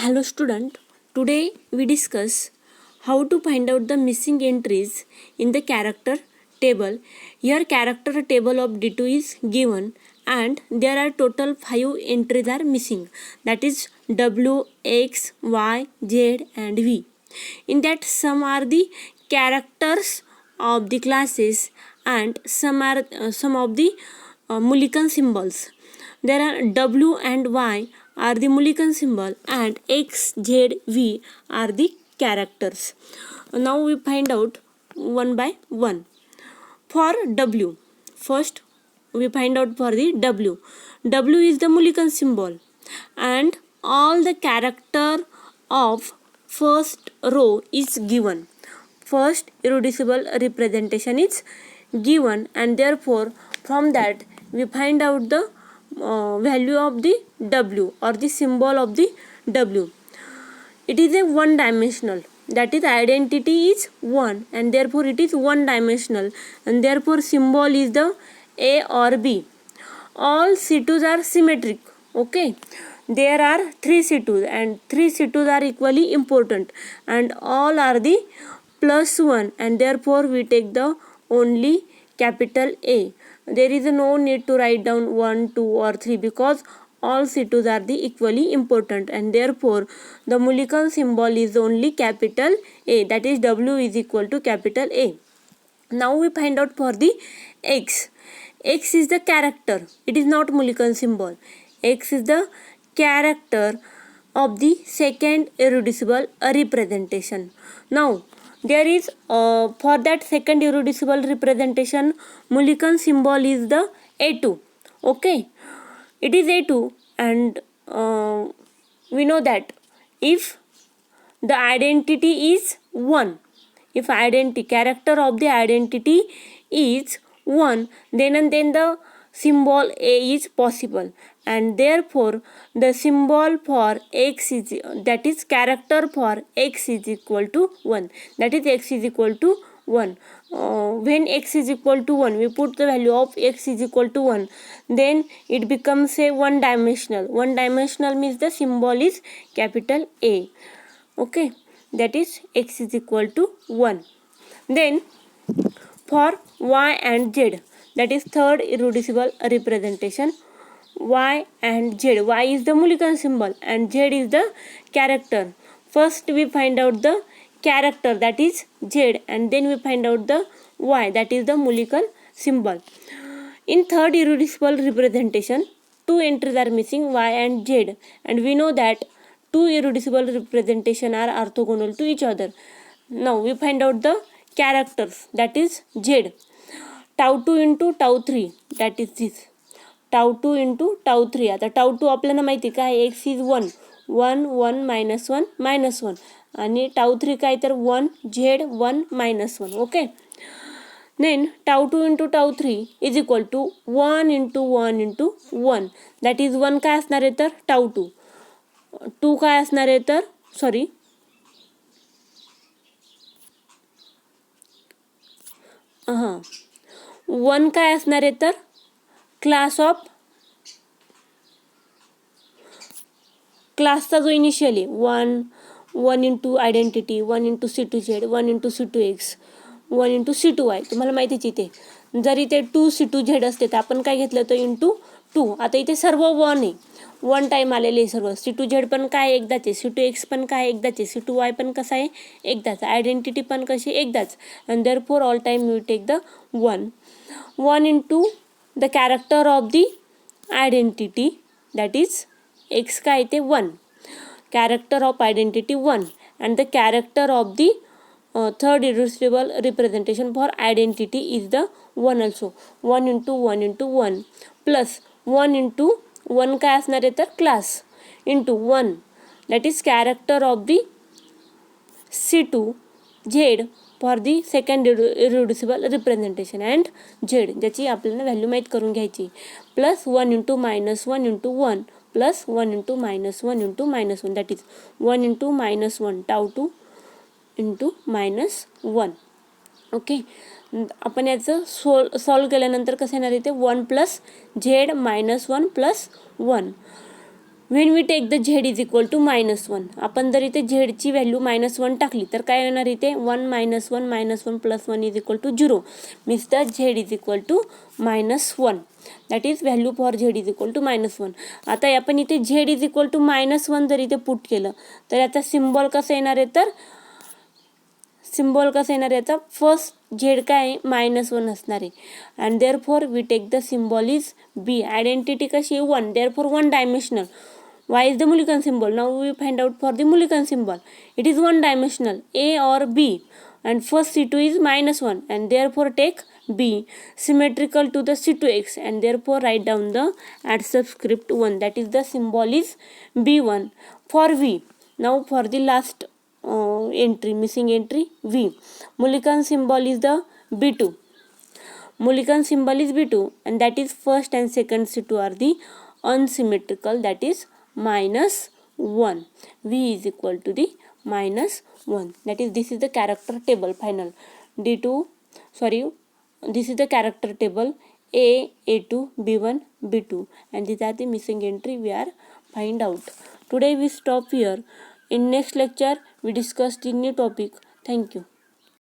Hello student, today we discuss how to find out the missing entries in the character table. Here character table of D2 is given and there are total 5 entries are missing, that is W, X, Y, Z and V. In that some are the characters of the classes and some are some of the Mullican symbols. There are W and Y are the Mullican symbol and X, Z, V are the characters. Now we find out one by one. For W, first we find out for the W. W is the Mullican symbol and all the character of first row is given. First irreducible representation is given and therefore from that we find out the value of the W or the symbol of the W. It is a one dimensional, that is identity is 1 and therefore it is one dimensional and therefore symbol is the A or B. All C2s are symmetric. Okay, there are 3 C2s and 3 C2s are equally important and all are the +1 and therefore we take the only capital A. There is no need to write down 1, 2 or 3 because all C2s are the equally important and therefore the Mullican symbol is only capital A, that is W is equal to capital A. Now we find out for the X. X is the character, it is not Mullican symbol. X is the character of the second irreducible representation. Now there is for that second irreducible representation Mullican symbol is the A2. Okay, it is A2 and we know that if the identity is 1, if identity character of the identity is 1, then and then the symbol A is possible and therefore the symbol for X is, that is character for X is equal to 1, that is X is equal to 1. When X is equal to 1 we put the value of X is equal to 1, then it becomes a one dimensional. One dimensional means the symbol is capital A. Okay, that is X is equal to 1. Then for Y and Z, that is third irreducible representation, Y and Z. Y is the Mullican symbol and Z is the character. First we find out the character, that is Z, and then we find out the Y, that is the Mullican symbol. In third irreducible representation, 2 entries are missing, Y and Z, and we know that 2 irreducible representation are orthogonal to each other. Now we find out the characters, that is Z. Tau 2 into tau 3, that is this. Tau 2 into tau 3. आता tau 2 आपल्याला माहिती काय, X is 1, 1, 1, -1, -1 आणि tau 3 काय तर 1, Z 1, -1. Okay, then tau 2 into tau 3 is equal to 1 into 1 into 1, that is 1 काय असणार आहे तर tau 2, 2 काय असणार आहे तर सॉरी 1 काय असणार आहे तर क्लास ऑफ क्लासचा जो इनिशियल आहे 1 into identity, 1 into C2Z, 1 into C2X, 1 into C2Y. तुम्हाला माहितीच इथे जरी ते 2 C2Z असते तर आपण काय घेतलं तर इंटू 2. आता इथे सर्व 1 आहे, 1 टाईम आलेले आहे सर्व. C2Z पण काय एकदाच आहे, C2X पण काय एकदाच आहे, C2Y पण कसं आहे एकदाच, आयडेंटिटी पण कशी एकदाच and therefore all time you take the 1 into the character of the identity, that is X काय ते 1, character of identity 1 and the character of the third irreducible representation for identity is the 1 also. 1 into 1 into 1 plus 1 into 1 काय असणार आहे तर class into 1, that is character of the C2Z for the second irreducible representation and Z, ज्याची आपल्याला value माहीत करून घ्यायची, plus 1 into -1 into 1 plus 1 into -1 into -1, that is 1 into -1 tau 2 into -1. Okay, आपण याचं सॉल्व केल्यानंतर कसं येणार आहे ते 1 plus Z -1 plus 1 when we take the Z is equal to -1, आपण जर इथे झेडची व्हॅल्यू -1 टाकली तर काय येणार इथे 1 - 1 - 1 + 1 is equal to 0 means the Z is equal to -1. That is value for Z is equal to -1. आता आपण इथे झेड इज इक्वल टू -1 जर इथे पुट केलं तर याचा सिम्बॉल कसं येणार आहे, तर सिम्बॉल कसं येणार आहे याचा, फर्स्ट झेड काय आहे -1 असणार आहे. And therefore we take the symbol is B. Identity कशी आहे 1, therefore 1 dimensional. Y is the Mulliken symbol. Now we find out for the Mulliken symbol. It is one dimensional, A or B, and first C2 is -1, and therefore take B symmetrical to the C2x, and therefore write down the add subscript 1. That is the symbol is B1 for V. Now for the last entry, missing entry V. Mulliken symbol is the B2. Mulliken symbol is B2, and that is first and second C2 are the unsymmetrical, that is -1. V is equal to the -1. That is, this is the character table final. This is the character table A, A2, B1, B2, and these are the missing entry we are find out. Today we stop here. In next lecture we discuss the new topic. Thank you.